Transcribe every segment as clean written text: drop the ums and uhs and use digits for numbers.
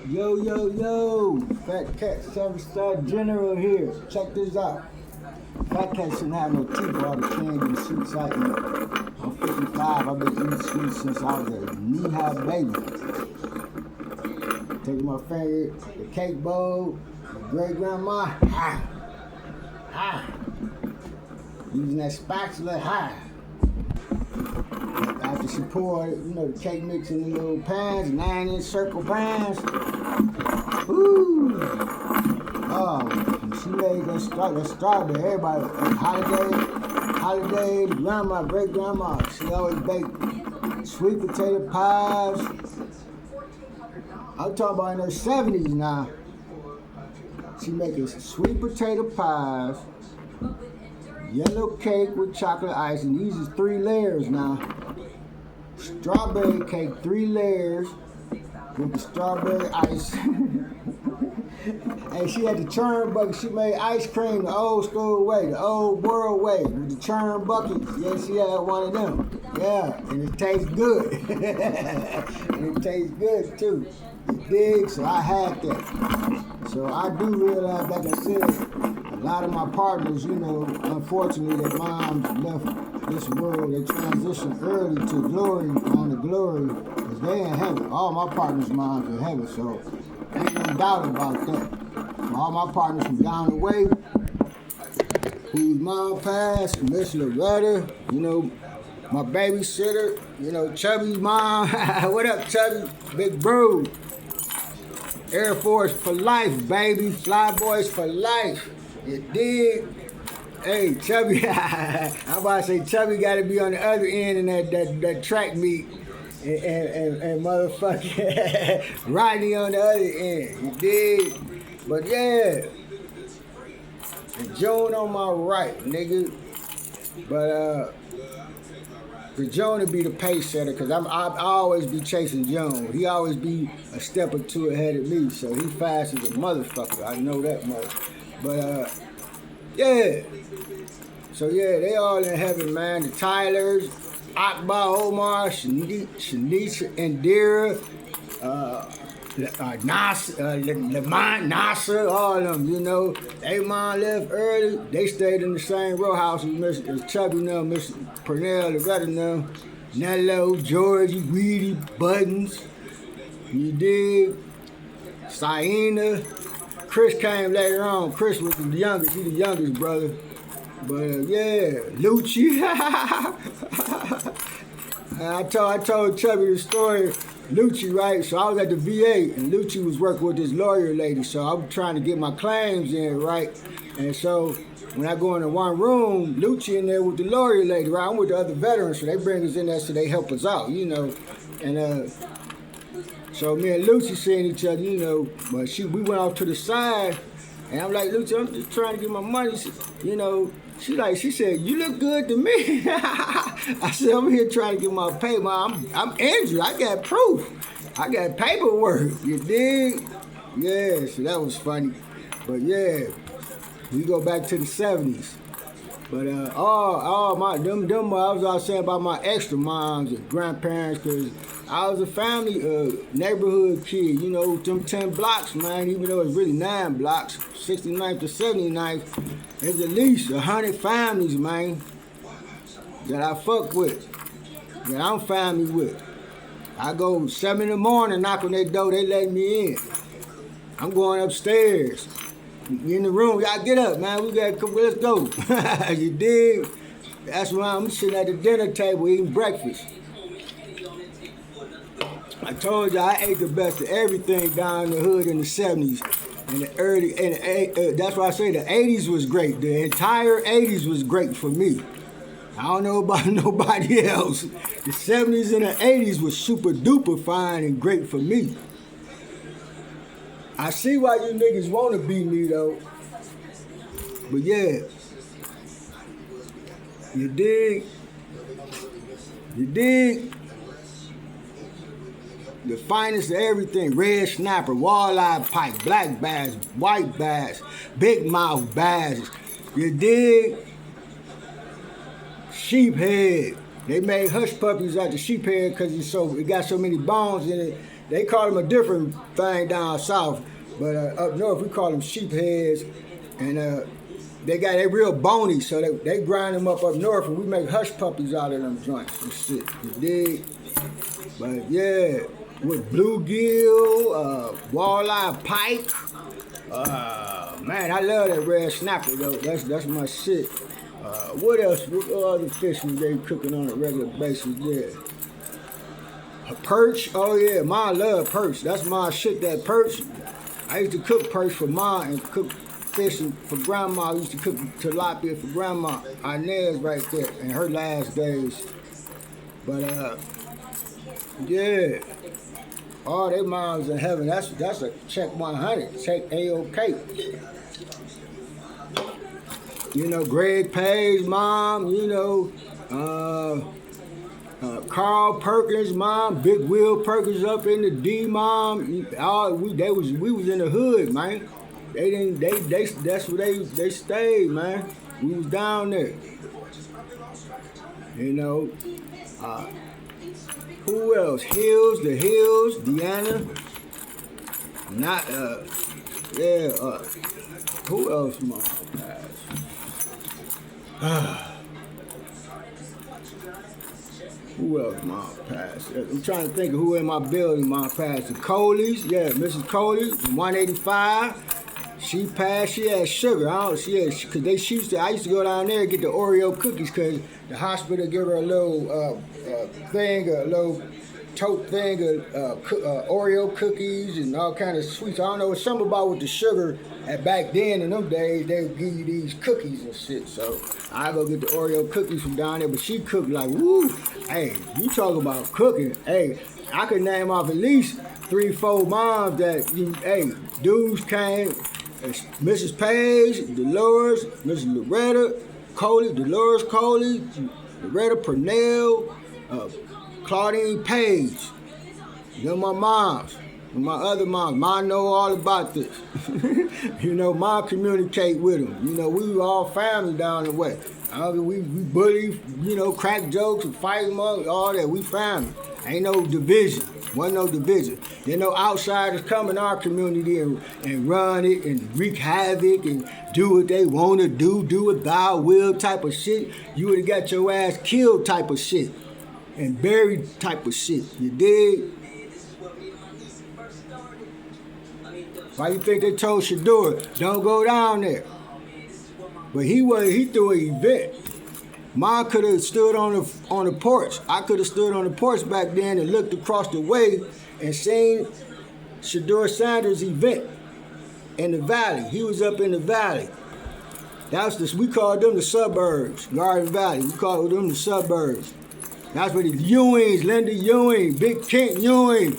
Yo, yo, yo! Fat Cat 7-Star General here. Check this out. Fat Cat shouldn't have no teeth for all the candy and sweets I eat. I'm 55. I've been eating sweets since I was a knee-high baby. Taking my finger, the cake bowl, the great grandma, using that spatula, After she poured, the cake mix in the little pans, 9-inch circle pans. Ooh. Oh, she made that strawberry. Everybody, holiday, grandma, great grandma, she always baked sweet potato pies. I'm talking about in her 70s now. She making sweet potato pies, yellow cake with chocolate icing. These is 3 layers now. Strawberry cake, 3 layers with the strawberry ice. And she had the churn bucket. She made ice cream the old school way, the old world way, with the churn bucket. Yeah, she had one of them. Yeah, and it tastes good. And it tastes good too. It's big, so I had that. So I do realize, like I said, a lot of my partners, unfortunately, their moms left this world. They transitioned early to glory, on the glory, because they in heaven. All my partners' moms in heaven, so ain't no doubt about that. All my partners from down the way, whose mom passed, Miss Loretta, my babysitter, Chubby's mom. What up, Chubby? Big bro. Air Force for life, baby. Fly boys for life. You dig? Hey, Chubby. I'm about to say Chubby got to be on the other end in that track meet. And motherfucking Rodney on the other end. You dig? But yeah. And Joan on my right, nigga. But for Joan to be the pace setter, because I always be chasing Joan. He always be a step or two ahead of me, so he fast as a motherfucker. I know that much. But yeah. So yeah, they all in heaven, man. The Tylers, Akbar, Omar, Shanisha, Indira, Lamont, Nasser, all of them, They mom left early. They stayed in the same row house as Chubby now, Miss Purnell, Loretta now, Nello, Georgie, Weedy, Buttons, you dig? Siena. Chris came later on. Chris was the youngest. He the youngest brother. But yeah, Lucci. I told Chubby the story. Lucci, right? So I was at the VA, and Lucci was working with this lawyer lady. So I'm trying to get my claims in, right? And so when I go into one room, Lucci in there with the lawyer lady, right? I'm with the other veterans, so they bring us in there so they help us out, And so me and Lucci seeing each other, but we went off to the side, and I'm like, Lucci, I'm just trying to get my money, She said, you look good to me. I said, I'm here trying to get my pay. I'm injured. I got proof. I got paperwork. You dig? Yeah, so that was funny. But yeah, we go back to the 70s. But all my them I was all saying about my extra moms and grandparents, because I was a family neighborhood kid, them 10 blocks, man, even though it's really 9 blocks, 69th to 79th, there's at least 100 families, man, that I fuck with, that I'm family with. I go 7 in the morning, knock on their door, they let me in. I'm going upstairs. In the room, y'all get up, man. Let's go. You dig? That's why I'm sitting at the dinner table eating breakfast. I told you I ate the best of everything down in the hood in the 70s and the early, and that's why I say the 80s was great. The entire 80s was great for me. I don't know about nobody else. The 70s and the 80s was super duper fine and great for me. I see why you niggas want to beat me, though. But yeah. You dig? You dig? The finest of everything. Red snapper, walleye pike, black bass, white bass, big mouth bass. You dig? Sheephead. They made hush puppies out of sheephead because it got so many bones in it. They call them a different thing down south, but up north we call them sheep heads, and they real bony, so they grind them up north, and we make hush puppies out of them joints and shit. You dig? But yeah, with bluegill, walleye, pike. Man, I love that red snapper though. That's my shit. What else? What other fish they cooking on a regular basis there? A perch? Oh yeah, Mom love perch. That's my shit, that perch. I used to cook perch for Mom and cook fish for Grandma. I used to cook tilapia for Grandma. Inez right there in her last days. But yeah. All they moms in heaven. That's a check 100. Check A-OK. You know, Greg Page mom, you know, Carl Perkins mom, Big Will Perkins up in the D mom. We was in the hood, man. That's where they stayed, man. We was down there. You know, who else? The Hills, Deanna. Not who else, mom? Who else mom passed? I'm trying to think of who in my building mom passed. The Coleys, yeah, Mrs. Coley, 185. She passed. She had sugar. She used to. I used to go down there and get the Oreo cookies because the hospital give her a little tote thing of Oreo cookies and all kind of sweets. I don't know. It's something about with the sugar. And back then, in them days, they would give you these cookies and shit. So I go get the Oreo cookies from down there. But she cooked like, woo. Hey, you talk about cooking. Hey, I could name off at least 3-4 moms that, dudes came. Mrs. Page, Dolores, Mrs. Loretta, Coley, Dolores Coley, Loretta Purnell, Claudine Page. You know my moms. And my other moms, Mom know all about this. You know, Mom communicate with them. You know, we were all family down the way. We bully, crack jokes and fight them up, all that. We family. Ain't no division. Wasn't no division. There no outsiders come in our community and run it and wreak havoc and do what they want to do what thou will type of shit. You would have got your ass killed type of shit and buried type of shit. You dig? Why you think they told Shador, don't go down there? But he threw an event. Mom could have stood on the porch. I could have stood on the porch back then and looked across the way and seen Shador Sanders' event in the valley. He was up in the valley. We called them the suburbs, Garden Valley. We called them the suburbs. That's where the Ewings, Linda Ewing, Big Kent Ewing,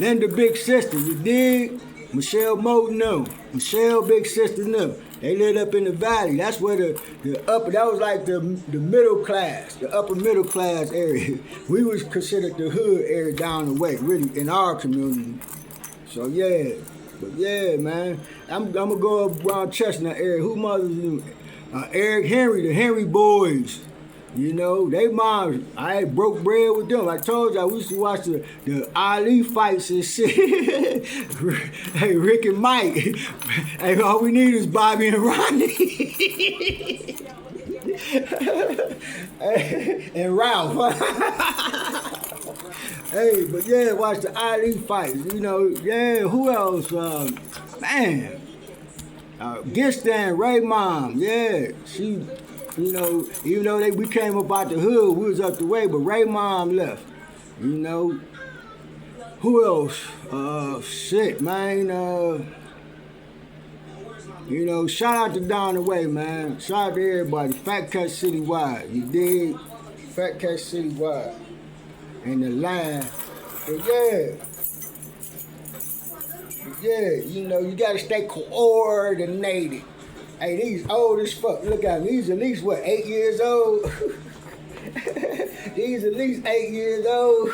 Linda Big Sister, you dig? Michelle Moten them, Michelle Big Sister them. They lived up in the valley. That's where that was like the middle class, the upper middle class area. We was considered the hood area down the way, really, in our community. So yeah, but yeah, man. I'm gonna go around Chestnut area. Who mothers? Eric Henry, the Henry boys. You know, they moms, I broke bread with them. I told y'all, we used to watch the Ali fights and shit. Hey, Rick and Mike. Hey, all we need is Bobby and Ronnie. And Ralph. Hey, but yeah, watch the Ali fights. You know, yeah, who else? Man. Gistan, Ray mom, yeah. She... even though we came up out the hood, we was up the way, but Ray mom left. You know, who else? Shit, man. Shout out to down the way, man. Shout out to everybody. Fat Cat Citywide, you dig? Fat Cat Citywide. And the line. But yeah, you gotta stay coordinated. Hey, these old as fuck. Look at them. These at least, 8 years old? These at least 8 years old.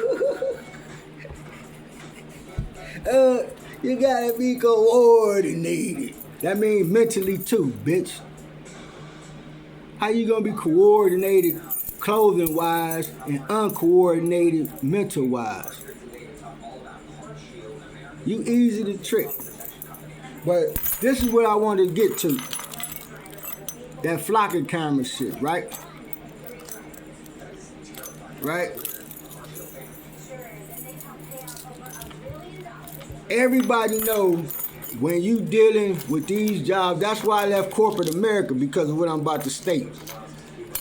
You gotta be coordinated. That means mentally too, bitch. How you gonna be coordinated clothing-wise and uncoordinated mental-wise? You easy to trick. But this is what I wanted to get to. That flocking camera shit, right? Right? Everybody knows when you dealing with these jobs, that's why I left corporate America, because of what I'm about to state.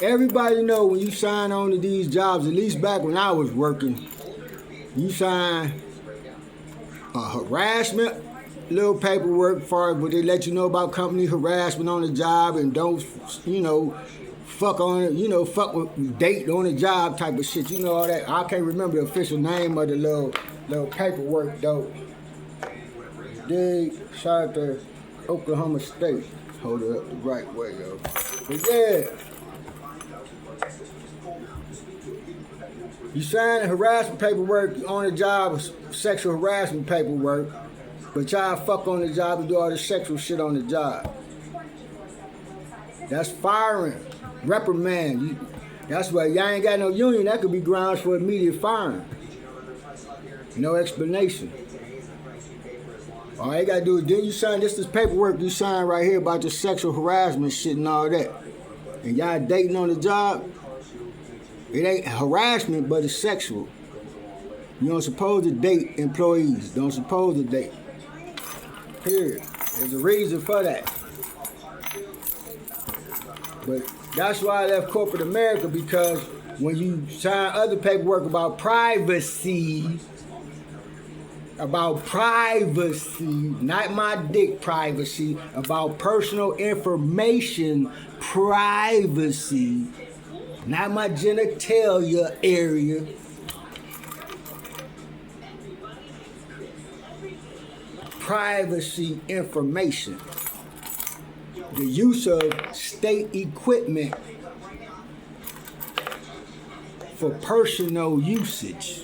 Everybody know when you sign on to these jobs, at least back when I was working, you sign a harassment, little paperwork for it, but they let you know about company harassment on the job and don't, fuck on it, fuck with date on the job type of shit. You know all that. I can't remember the official name of the little paperwork though. Shout out to Oklahoma State. Hold it up the right way, yo. But yeah. You sign the harassment paperwork on the job, sexual harassment paperwork, but y'all fuck on the job and do all the sexual shit on the job. That's firing, reprimand. That's why y'all ain't got no union. That could be grounds for immediate firing. No explanation. All you gotta do is then you sign this paperwork you sign right here about the sexual harassment shit and all that. And y'all dating on the job, it ain't harassment, but it's sexual. You don't supposed to date employees. Don't supposed to date. Period. There's a reason for that. But that's why I left corporate America, because when you sign other paperwork about privacy, not my dick privacy, about personal information privacy, not my genitalia area. Privacy information. The use of state equipment for personal usage.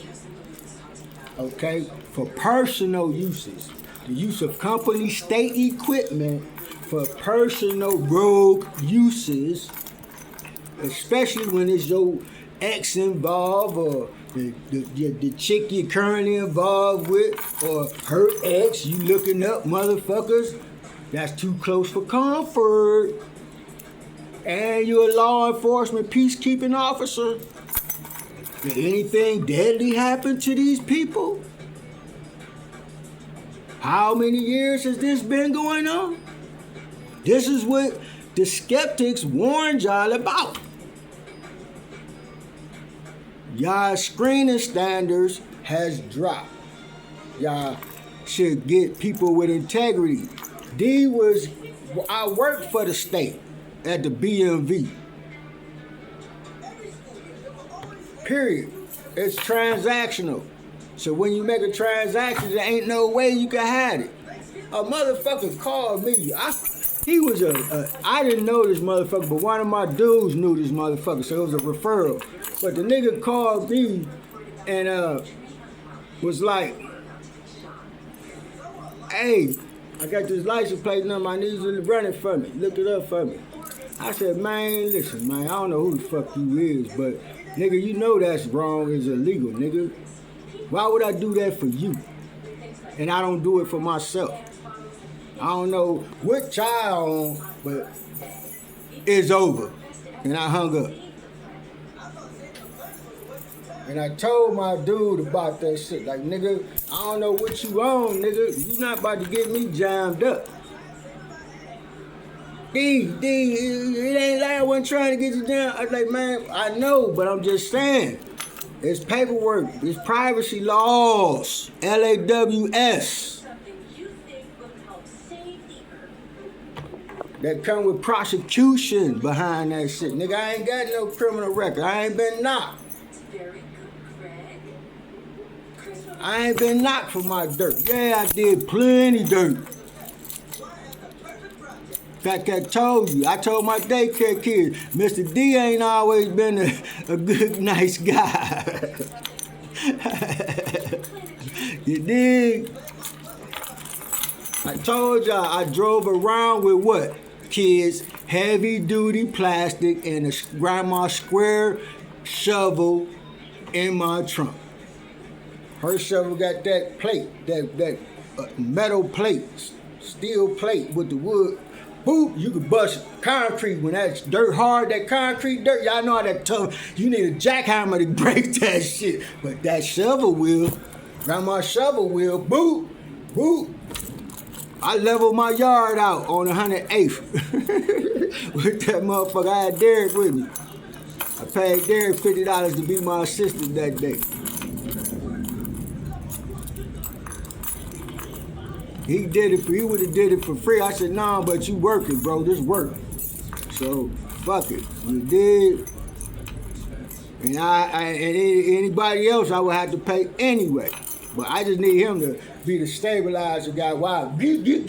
Okay? For personal usage. The use of company state equipment for personal rogue uses, especially when it's your ex involved or the chick you're currently involved with or her ex, you looking up motherfuckers. That's too close for comfort. And you're a law enforcement peacekeeping officer. Did anything deadly happen to these people? How many years has this been going on? This is what the skeptics warned y'all about. Y'all screening standards has dropped. Y'all should get people with integrity. I worked for the state at the BMV. Period. It's transactional. So when you make a transaction, there ain't no way you can hide it. A motherfucker called me. I didn't know this motherfucker, but one of my dudes knew this motherfucker, so it was a referral. But the nigga called me and was like, hey, I got this license plate number, I need you to run it for me. Look it up for me. I said, man, listen, man, I don't know who the fuck you is, but nigga, you know that's wrong, it's illegal, nigga. Why would I do that for you? And I don't do it for myself. I don't know what child on, but it's over. And I hung up. And I told my dude about that shit. Like, nigga, I don't know what you on, nigga. You not about to get me jammed up. It ain't like I wasn't trying to get you down. I was like, man, I know, but I'm just saying. It's paperwork. It's privacy laws. LAWS. That come with prosecution behind that shit. Nigga, I ain't got no criminal record. I ain't been knocked. I ain't been knocked for my dirt. Yeah, I did plenty dirt. In fact, I told my daycare kids, Mr. D ain't always been a good, nice guy. You dig? I told y'all I drove around with what? Kids, heavy duty plastic and a grandma's square shovel in my trunk. Her shovel got that plate, that metal plates, steel plate with the wood. Boop, you can bust concrete when that's dirt hard, that concrete dirt. Y'all know how that tough. You need a jackhammer to break that shit. But that shovel wheel, grandma shovel wheel, boop, boop. I leveled my yard out on 108th. With that motherfucker, I had Derek with me. I paid Derek $50 to be my assistant that day. He would have did it for free. I said, nah, but you working, bro. This work. So, fuck it. You did. And anybody else I would have to pay anyway. But I just need him to be the stabilizer guy. Wow. Get.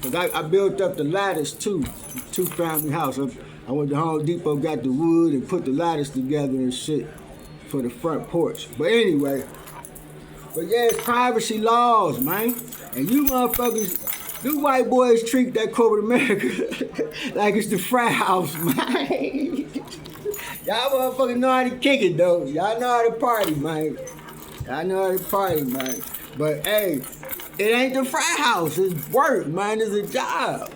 Because I built up the ladders too. Two-family house. I went to Home Depot, got the wood, and put the ladders together and shit for the front porch. But anyway. But yeah, it's privacy laws, man. And you motherfuckers, you white boys treat that corporate America like it's the frat house, man. Y'all motherfuckers know how to kick it, though. Y'all know how to party, man. Y'all know how to party, man. But hey, it ain't the frat house. It's work, man. It's a job.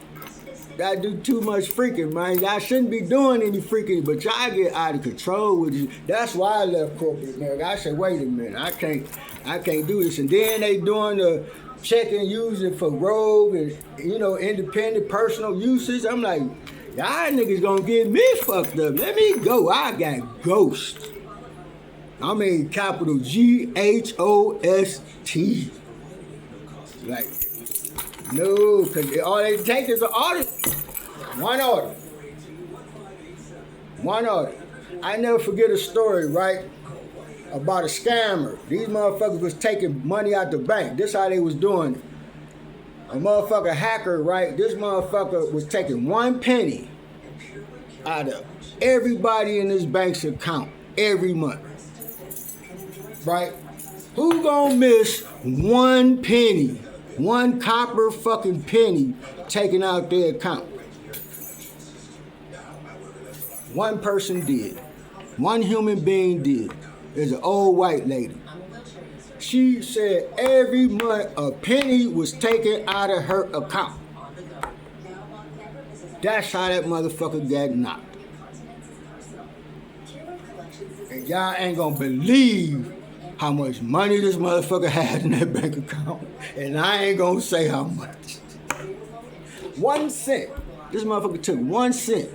Y'all do too much freaking, man. Y'all shouldn't be doing any freaking, but y'all get out of control with it. That's why I left corporate America. I said, wait a minute, I can't do this. And then they doing the check and use it for rogue and, independent personal uses. I'm like, y'all niggas gonna get me fucked up. Let me go. I got ghost. I mean capital GHOST. Like, no, because all they take is an audit. One audit. I never forget a story, right? About a scammer. These motherfuckers was taking money out the bank. This how they was doing it. A motherfucker hacker, right? This motherfucker was taking 1 penny out of everybody in this bank's account every month. Right? Who gonna miss 1 penny? 1 copper fucking penny taken out their account. One person did. One human being did. There's an old white lady. She said every month a penny was taken out of her account. That's how that motherfucker got knocked. And y'all ain't gonna believe how much money this motherfucker had in that bank account. And I ain't gonna say how much. 1 cent. This motherfucker took 1 cent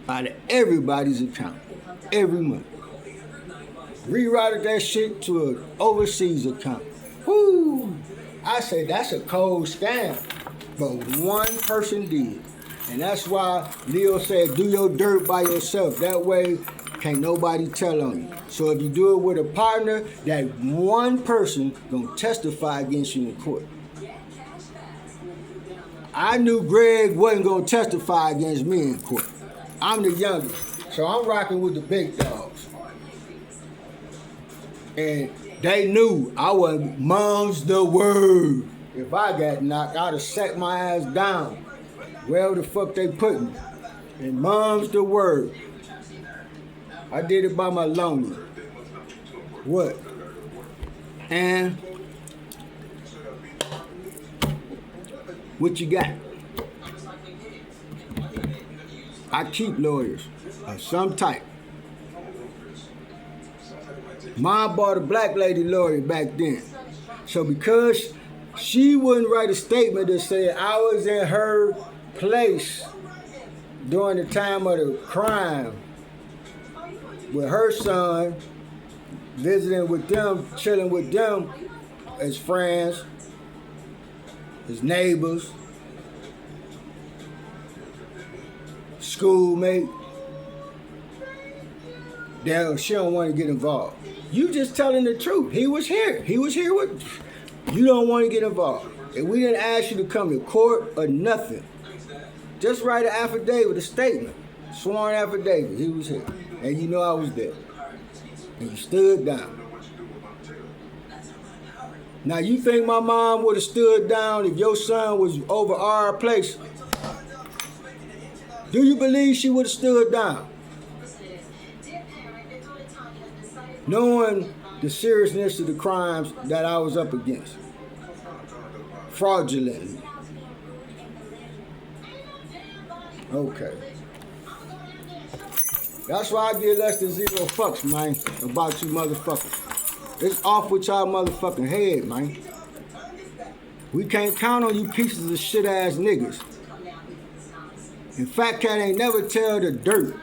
out of everybody's account every month. Rerouted that shit to an overseas account. Whoo! I said that's a cold scam. But one person did. And that's why Leo said do your dirt by yourself. That way can't nobody tell on you. So if you do it with a partner, that one person gonna testify against you in court. I knew Greg wasn't gonna testify against me in court. I'm the youngest, so I'm rocking with the big dogs. And they knew I was mom's the word. If I got knocked, I'd have sat my ass down. Where the fuck they put me? And mom's the word. I did it by my lonely. What? And what you got? I keep lawyers of some type. Mom bought a black lady lawyer back then. So because she wouldn't write a statement that said I was in her place during the time of the crime with her son, visiting with them, chilling with them as friends, as neighbors, schoolmate. She don't want to get involved. You just telling the truth. He was here. He was here with you. Don't want to get involved. And we didn't ask you to come to court or nothing. Just write an affidavit, a statement. Sworn affidavit. He was here. And you know I was there. And you stood down. Now you think my mom would have stood down if your son was over our place? Do you believe she would have stood down? Knowing the seriousness of the crimes that I was up against. Fraudulently. Okay. That's why I give less than 0 fucks, man, about you motherfuckers. It's off with y'all motherfucking head, man. We can't count on you pieces of shit ass niggas. In fact, Cat ain't never tell the dirt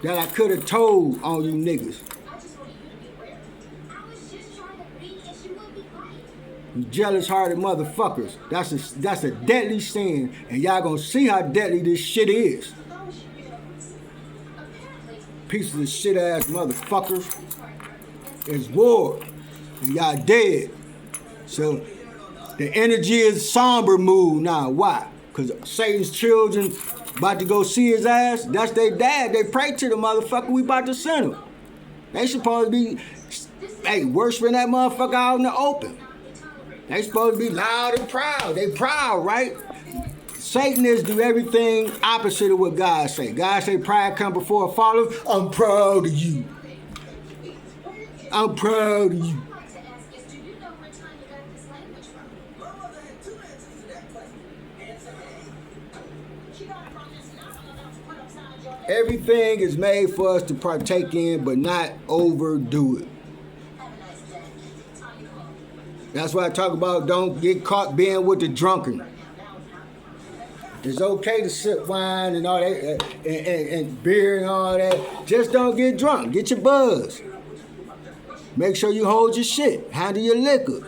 that I could have told on you niggas. You jealous-hearted motherfuckers. That's a deadly sin, and y'all gonna see how deadly this shit is. Pieces of shit-ass motherfuckers. It's war, and y'all dead. So the energy is somber mood now. Why? Because Satan's children about to go see his ass. That's their dad. They pray to the motherfucker. We about to send him. They supposed to be, worshiping that motherfucker out in the open. They supposed to be loud and proud. They proud, right? Satanists do everything opposite of what God say. God say pride come before a fall. I'm proud of you. I'm proud of you. Everything is made for us to partake in, but not overdo it. That's why I talk about don't get caught being with the drunken. It's okay to sip wine and all that, and beer and all that. Just don't get drunk. Get your buzz. Make sure you hold your shit. Handle your liquor.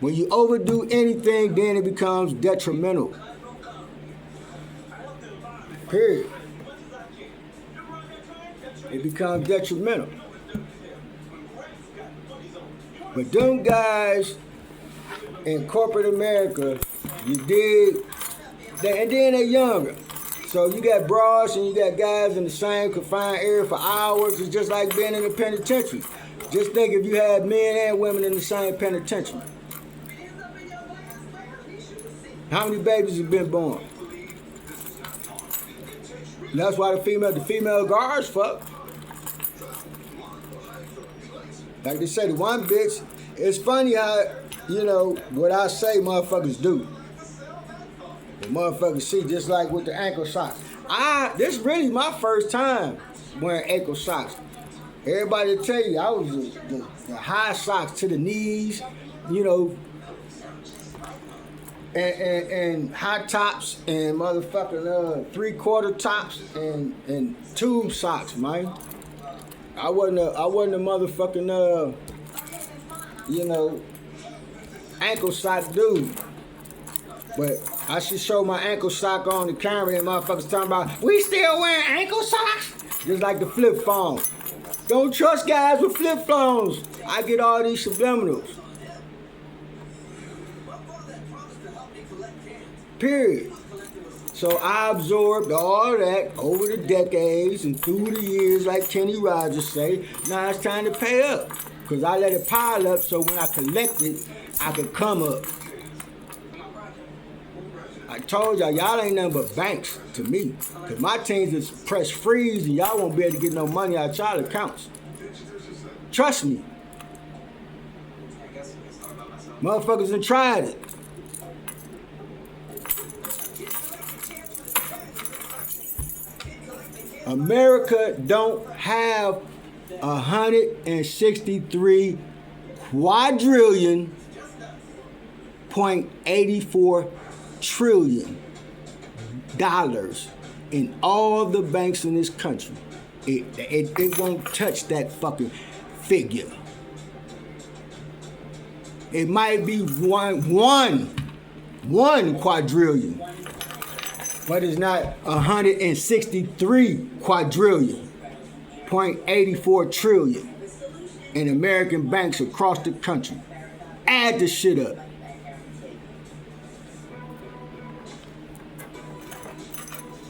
When you overdo anything, then it becomes detrimental. Period. It becomes detrimental. But them guys in corporate America, you dig, and then they're younger. So you got broads and you got guys in the same confined area for hours. It's just like being in a penitentiary. Just think if you had men and women in the same penitentiary. How many babies have been born? And that's why the female guards fuck. Like they say, the one bitch, it's funny how, what I say motherfuckers do. The motherfuckers see, just like with the ankle socks. This really my first time wearing ankle socks. Everybody tell you, I was the high socks to the knees, and high tops and motherfucking 3/4 tops and tube socks, man. I wasn't a motherfucking ankle sock dude. But I should show my ankle sock on the camera and motherfuckers talking about, we still wearing ankle socks? Just like the flip phone. Don't trust guys with flip phones. I get all these subliminals. Period. So I absorbed all that over the decades and through the years, like Kenny Rogers say. Now it's time to pay up. Because I let it pile up so when I collect it, I could come up. I told y'all ain't nothing but banks to me. Because my teams is press freeze and y'all won't be able to get no money out of y'all accounts. Trust me. Motherfuckers done tried it. America don't have 163 quadrillion .84 trillion dollars in all the banks in this country. It won't touch that fucking figure. It might be one quadrillion. But it's not 163 quadrillion, .84 trillion in American banks across the country. Add the shit up.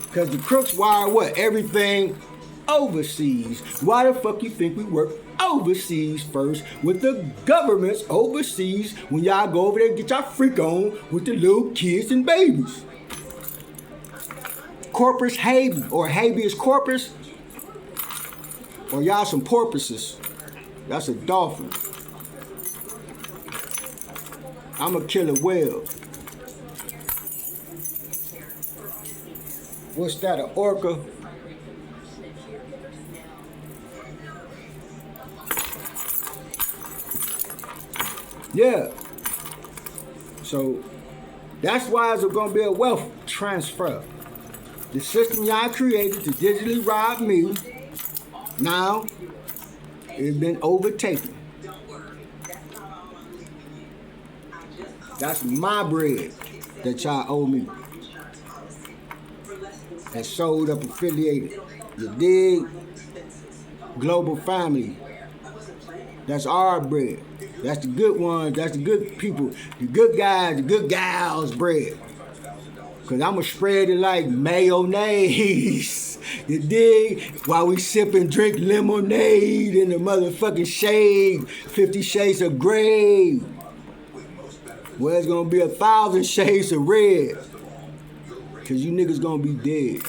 Because the crooks wire what? Everything overseas. Why the fuck you think we work overseas first with the governments overseas when y'all go over there and get y'all freak on with the little kids and babies? Corpus habeas, or habeas corpus, or y'all some porpoises. That's a dolphin. I'm a killer whale. What's that, an orca? Yeah. So that's why it's going to be a wealth transfer. The system y'all created to digitally rob me, now it's been overtaken. That's my bread that y'all owe me. That's sold up affiliated. You dig? Global family. That's our bread. That's the good ones. That's the good people. The good guys, the good gals' bread. Because I'm going to spread it like mayonnaise. You dig? While we sip and drink lemonade in the motherfucking shade. 50 Shades of Grey. Well, it's going to be 1,000 shades of red. Because you niggas going to be dead.